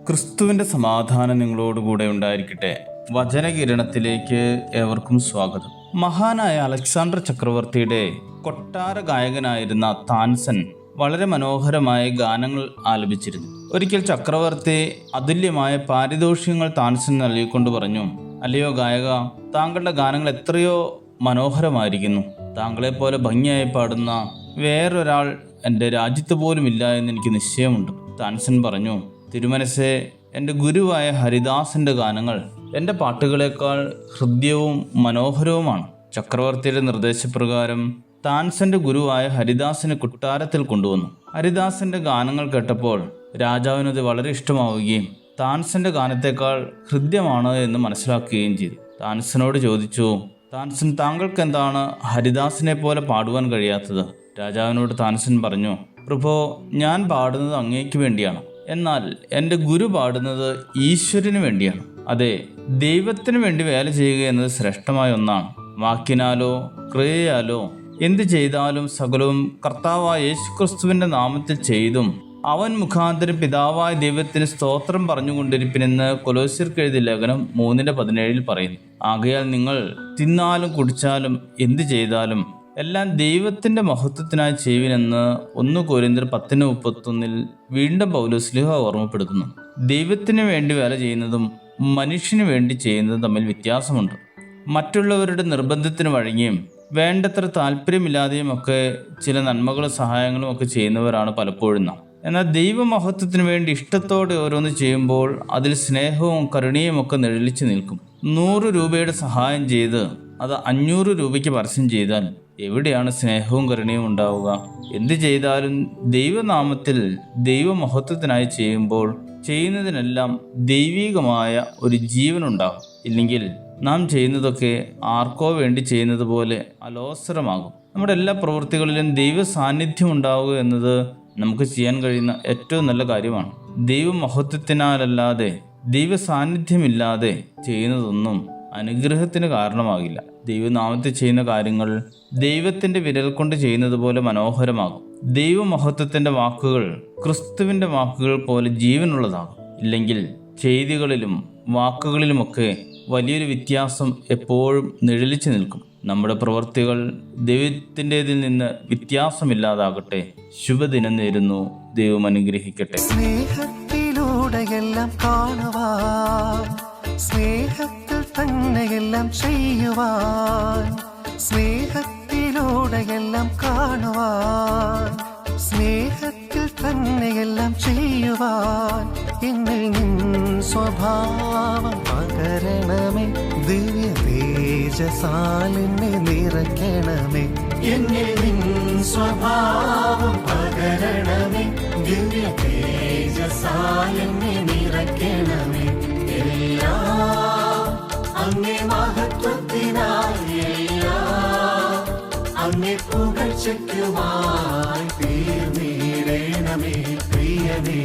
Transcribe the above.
ക്രിസ്തുവിൻ്റെ സമാധാനം നിങ്ങളോടുകൂടെ ഉണ്ടായിരിക്കട്ടെ. വചനകിരണത്തിലേക്ക് ഏവർക്കും സ്വാഗതം. മഹാനായ അലക്സാണ്ടർ ചക്രവർത്തിയുടെ കൊട്ടാര ഗായകനായിരുന്ന താൻസൻ വളരെ മനോഹരമായ ഗാനങ്ങൾ ആലപിച്ചിരുന്നു. ഒരിക്കൽ ചക്രവർത്തി അതുല്യമായ പാരിതോഷികങ്ങൾ താൻസൻ നൽകിക്കൊണ്ട് പറഞ്ഞു, അല്ലയോ ഗായക, താങ്കളുടെ ഗാനങ്ങൾ എത്രയോ മനോഹരമായിരിക്കുന്നു. താങ്കളെപ്പോലെ ഭംഗിയായി പാടുന്ന വേറൊരാൾ എൻ്റെ രാജ്യത്ത് പോലും ഇല്ല എന്ന് എനിക്ക് നിശ്ചയമുണ്ട്. താൻസൻ പറഞ്ഞു, തിരുമനസ്സേ, എൻ്റെ ഗുരുവായ ഹരിദാസൻ്റെ ഗാനങ്ങൾ എൻ്റെ പാട്ടുകളേക്കാൾ ഹൃദ്യവും മനോഹരവുമാണ്. ചക്രവർത്തിയുടെ നിർദ്ദേശപ്രകാരം താൻസന്റെ ഗുരുവായ ഹരിദാസിനെ കൊട്ടാരത്തിൽ കൊണ്ടുവന്നു. ഹരിദാസന്റെ ഗാനങ്ങൾ കേട്ടപ്പോൾ രാജാവിനത് വളരെ ഇഷ്ടമാവുകയും താൻസന്റെ ഗാനത്തേക്കാൾ ഹൃദ്യമാണ് എന്ന് മനസ്സിലാക്കുകയും ചെയ്തു. താൻസനോട് ചോദിച്ചു, താൻസൻ, താങ്കൾക്ക് എന്താണ് ഹരിദാസിനെ പോലെ പാടുവാൻ കഴിയാത്തത്? രാജാവിനോട് താൻസൻ പറഞ്ഞു, പ്രഭോ, ഞാൻ പാടുന്നത് അങ്ങേക്ക് വേണ്ടിയാണ്, എന്നാൽ എൻ്റെ ഗുരു പാടുന്നത് ഈശ്വരന് വേണ്ടിയാണ്. അതെ, ദൈവത്തിന് വേണ്ടി വേല ചെയ്യുക എന്നത് ശ്രേഷ്ഠമായ ഒന്നാണ്. വാക്കിനാലോ ക്രിയയാലോ എന്ത് ചെയ്താലും സകലവും കർത്താവായ യേശുക്രിസ്തുവിൻ്റെ നാമത്തിൽ ചെയ്തും അവൻ മുഖാന്തരം പിതാവായ ദൈവത്തിന് സ്തോത്രം പറഞ്ഞുകൊണ്ടിരിപ്പിനെന്ന് കൊലോസ്യർക്ക് എഴുതിയ ലേഖനം 3:17 പറയുന്നു. ആകയാൽ നിങ്ങൾ തിന്നാലും കുടിച്ചാലും എന്ത് ചെയ്താലും എല്ലാം ദൈവത്തിൻ്റെ മഹത്വത്തിനായി ചെയ്യുവിനെന്ന് 1 കൊരിന്ത്യർ 10:31 വീണ്ടും പൗലോസ്ലീഹ ഓർമ്മപ്പെടുത്തുന്നു. ദൈവത്തിന് വേണ്ടി വേല ചെയ്യുന്നതും മനുഷ്യന് വേണ്ടി ചെയ്യുന്നതും തമ്മിൽ വ്യത്യാസമുണ്ട്. മറ്റുള്ളവരുടെ നിർബന്ധത്തിന് വഴങ്ങിയും വേണ്ടത്ര താല്പര്യമില്ലാതെയും ഒക്കെ ചില നന്മകളും സഹായങ്ങളും ഒക്കെ ചെയ്യുന്നവരാണ് പലപ്പോഴും നാം. എന്നാൽ ദൈവമഹത്വത്തിന് വേണ്ടി ഇഷ്ടത്തോടെ ഓരോന്ന് ചെയ്യുമ്പോൾ അതിൽ സ്നേഹവും കരുണയും ഒക്കെ നിഴലിച്ചു നിൽക്കും. 100 രൂപയുടെ സഹായം ചെയ്ത് അത് 500 രൂപയ്ക്ക് പരസ്യം ചെയ്താൽ എവിടെയാണ് സ്നേഹവും കരുണയും ഉണ്ടാവുക? എന്ത് ചെയ്താലും ദൈവനാമത്തിൽ ദൈവമഹത്വത്തിനായി ചെയ്യുമ്പോൾ ചെയ്യുന്നതിനെല്ലാം ദൈവികമായ ഒരു ജീവനുണ്ടാകും. ഇല്ലെങ്കിൽ നാം ചെയ്യുന്നതൊക്കെ ആർക്കോ വേണ്ടി ചെയ്യുന്നത് പോലെ അലോസരമാകും. നമ്മുടെ എല്ലാ പ്രവൃത്തികളിലും ദൈവ സാന്നിധ്യം ഉണ്ടാവുക എന്നത് നമുക്ക് ചെയ്യാൻ കഴിയുന്ന ഏറ്റവും നല്ല കാര്യമാണ്. ദൈവമഹത്വത്തിനാലല്ലാതെ ദൈവ സാന്നിധ്യമില്ലാതെ ചെയ്യുന്നതൊന്നും അനുഗ്രഹത്തിന് കാരണമാകില്ല. ദൈവനാമത്തിൽ ചെയ്യുന്ന കാര്യങ്ങൾ ദൈവത്തിൻ്റെ വിരൽ കൊണ്ട് ചെയ്യുന്നത് പോലെ മനോഹരമാകും. ദൈവമഹത്വത്തിൻ്റെ വാക്കുകൾ ക്രിസ്തുവിൻ്റെ വാക്കുകൾ പോലെ ജീവനുള്ളതാകും. ഇല്ലെങ്കിൽ ചെയ്തികളിലും വാക്കുകളിലുമൊക്കെ വലിയൊരു വ്യത്യാസം എപ്പോഴും നിഴലിച്ചു നിൽക്കും. നമ്മുടെ പ്രവൃത്തികൾ ദൈവത്തിൻ്റെതിൽ നിന്ന് വ്യത്യാസമില്ലാതാകട്ടെ. ശുഭദിനം നേരുന്നു. ദൈവം അനുഗ്രഹിക്കട്ടെ. സ്നേഹത്തിലൂടെയെല്ലാം കാണുവാൻ, സ്നേഹത്തിൽ തന്നെയെല്ലാം ചെയ്യുവാൻ, സ്നേഹത്തിലൂടെയെല്ലാം കാണുവാൻ, സ്നേഹത്തിൽ തന്നെയെല്ലാം ചെയ്യുവാൻ എന്നിൽ നിൻ സ്വഭാവം പകരണമേ. ദിവ്യ തേജസാലിനെ നിറയ്ക്കണമേ. എന്നിൽ നിൻ സ്വഭാവം പകരണമേ. ദിവ്യ തേജസാലിനെ നിറയ്ക്കണമേ. എല്ലാം അങ്ങേ മഹത്വത്തിനായി, എല്ലാം അങ്ങേ പുകഴ്ചയ്ക്കുമായി തീർന്നിടണമേ പ്രിയനേ.